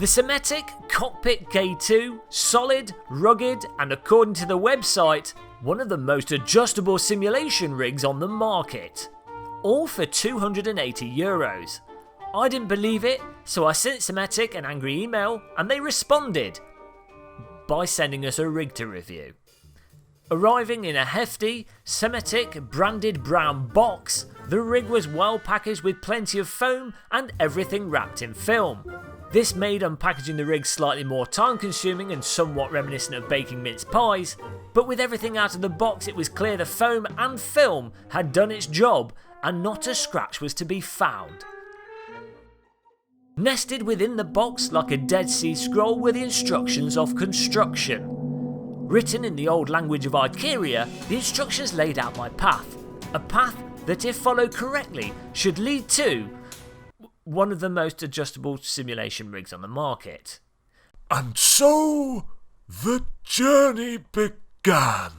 The Simetik Cockpit K2, solid, rugged, and according to the website, one of the most adjustable simulation rigs on the market. All for €280. I didn't believe it, so I sent Simetik an angry email and they responded by sending us a rig to review. Arriving in a hefty, Simetik branded brown box, the rig was well packaged with plenty of foam and everything wrapped in film. This made unpackaging the rig slightly more time consuming and somewhat reminiscent of baking mince pies, but with everything out of the box it was clear the foam and film had done its job and not a scratch was to be found. Nested within the box like a Dead Sea Scroll were the instructions of construction. Written in the old language of Ikeria, the instructions laid out my path, a path that if followed correctly should lead to one of the most adjustable simulation rigs on the market. And so the journey began.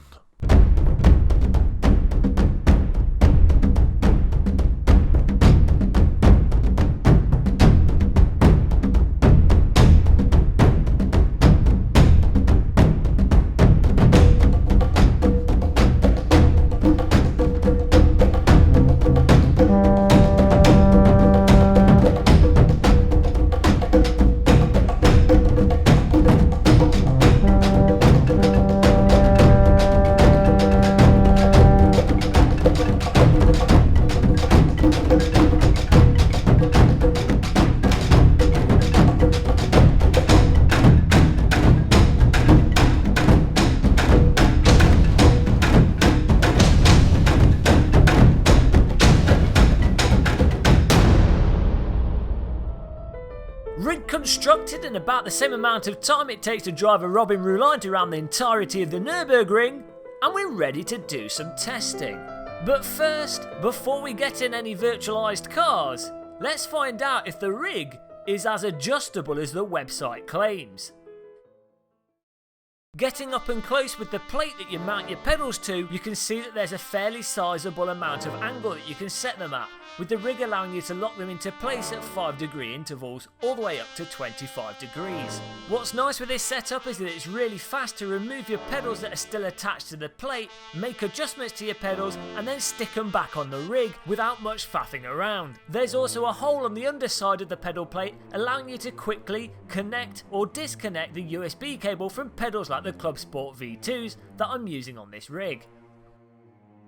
Rig constructed in about the same amount of time it takes to drive a Robin Roulant around the entirety of the Nürburgring, and we're ready to do some testing. But first, before we get in any virtualised cars, let's find out if the rig is as adjustable as the website claims. Getting up and close with the plate that you mount your pedals to, you can see that there's a fairly sizable amount of angle that you can set them at, with the rig allowing you to lock them into place at 5-degree intervals all the way up to 25 degrees. What's nice with this setup is that it's really fast to remove your pedals that are still attached to the plate, make adjustments to your pedals and then stick them back on the rig without much faffing around. There's also a hole on the underside of the pedal plate allowing you to quickly connect or disconnect the USB cable from pedals like the Clubsport V2s that I'm using on this rig.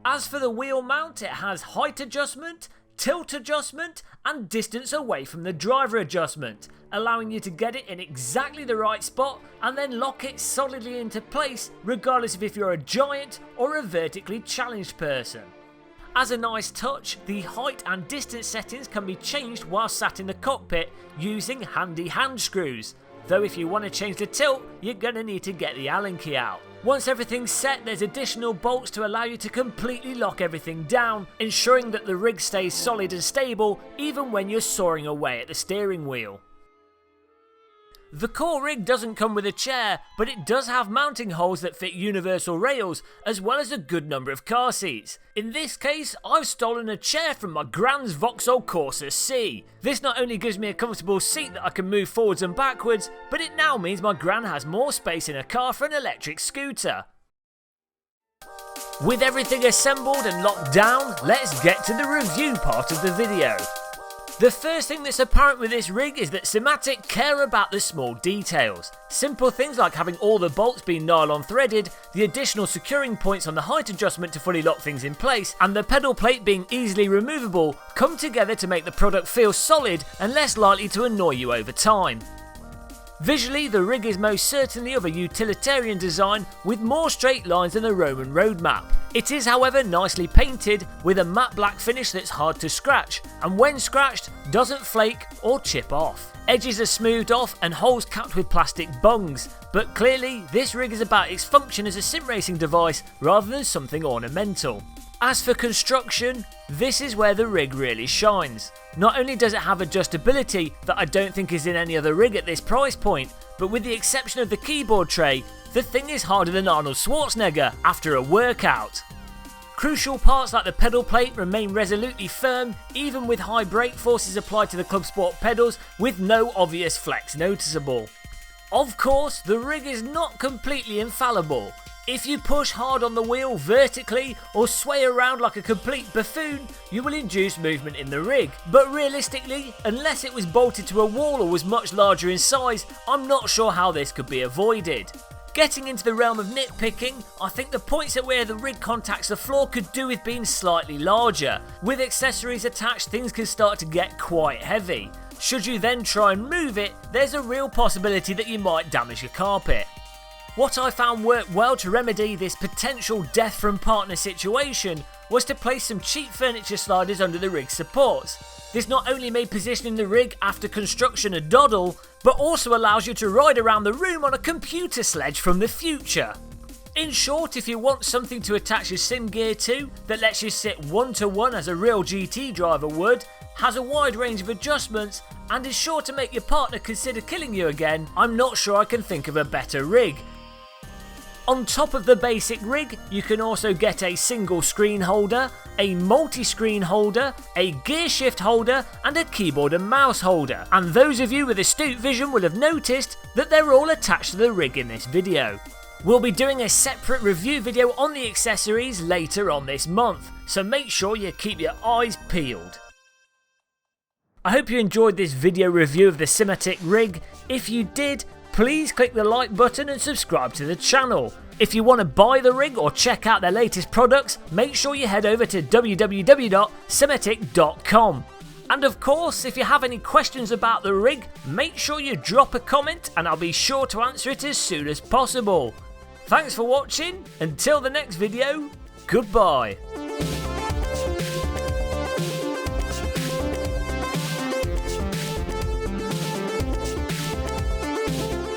As for the wheel mount, it has height adjustment, tilt adjustment and distance away from the driver adjustment, allowing you to get it in exactly the right spot and then lock it solidly into place regardless of if you're a giant or a vertically challenged person. As a nice touch, the height and distance settings can be changed while sat in the cockpit using handy hand screws, though if you want to change the tilt, you're going to need to get the Allen key out. Once everything's set, there's additional bolts to allow you to completely lock everything down, ensuring that the rig stays solid and stable even when you're soaring away at the steering wheel. The core rig doesn't come with a chair, but it does have mounting holes that fit universal rails, as well as a good number of car seats. In this case, I've stolen a chair from my Gran's Vauxhall Corsa C. This not only gives me a comfortable seat that I can move forwards and backwards, but it now means my Gran has more space in her car for an electric scooter. With everything assembled and locked down, let's get to the review part of the video. The first thing that's apparent with this rig is that Simetik care about the small details. Simple things like having all the bolts being nylon threaded, the additional securing points on the height adjustment to fully lock things in place, and the pedal plate being easily removable come together to make the product feel solid and less likely to annoy you over time. Visually, the rig is most certainly of a utilitarian design with more straight lines than the Roman road map. It is however nicely painted with a matte black finish that's hard to scratch, and when scratched doesn't flake or chip off. Edges are smoothed off and holes capped with plastic bungs, but clearly this rig is about its function as a sim racing device rather than something ornamental. As for construction, this is where the rig really shines. Not only does it have adjustability that I don't think is in any other rig at this price point, but with the exception of the keyboard tray, the thing is harder than Arnold Schwarzenegger after a workout. Crucial parts like the pedal plate remain resolutely firm, even with high brake forces applied to the Clubsport pedals, with no obvious flex noticeable. Of course, the rig is not completely infallible. If you push hard on the wheel vertically or sway around like a complete buffoon, you will induce movement in the rig. But realistically, unless it was bolted to a wall or was much larger in size, I'm not sure how this could be avoided. Getting into the realm of nitpicking, I think the points at where the rig contacts the floor could do with being slightly larger. With accessories attached, things can start to get quite heavy. Should you then try and move it, there's a real possibility that you might damage your carpet. What I found worked well to remedy this potential death from partner situation was to place some cheap furniture sliders under the rig's supports. This not only made positioning the rig after construction a doddle, but also allows you to ride around the room on a computer sledge from the future. In short, if you want something to attach your sim gear to that lets you sit one-to-one as a real GT driver would, has a wide range of adjustments, and is sure to make your partner consider killing you again, I'm not sure I can think of a better rig. On top of the basic rig, you can also get a single screen holder, a multi-screen holder, a gear shift holder, and a keyboard and mouse holder. And those of you with astute vision will have noticed that they're all attached to the rig in this video. We'll be doing a separate review video on the accessories later on this month, so make sure you keep your eyes peeled. I hope you enjoyed this video review of the Simetik rig. If you did, please click the like button and subscribe to the channel. If you want to buy the rig or check out their latest products, make sure you head over to www.simetik.com. And of course, if you have any questions about the rig, make sure you drop a comment and I'll be sure to answer it as soon as possible. Thanks for watching, until the next video, goodbye.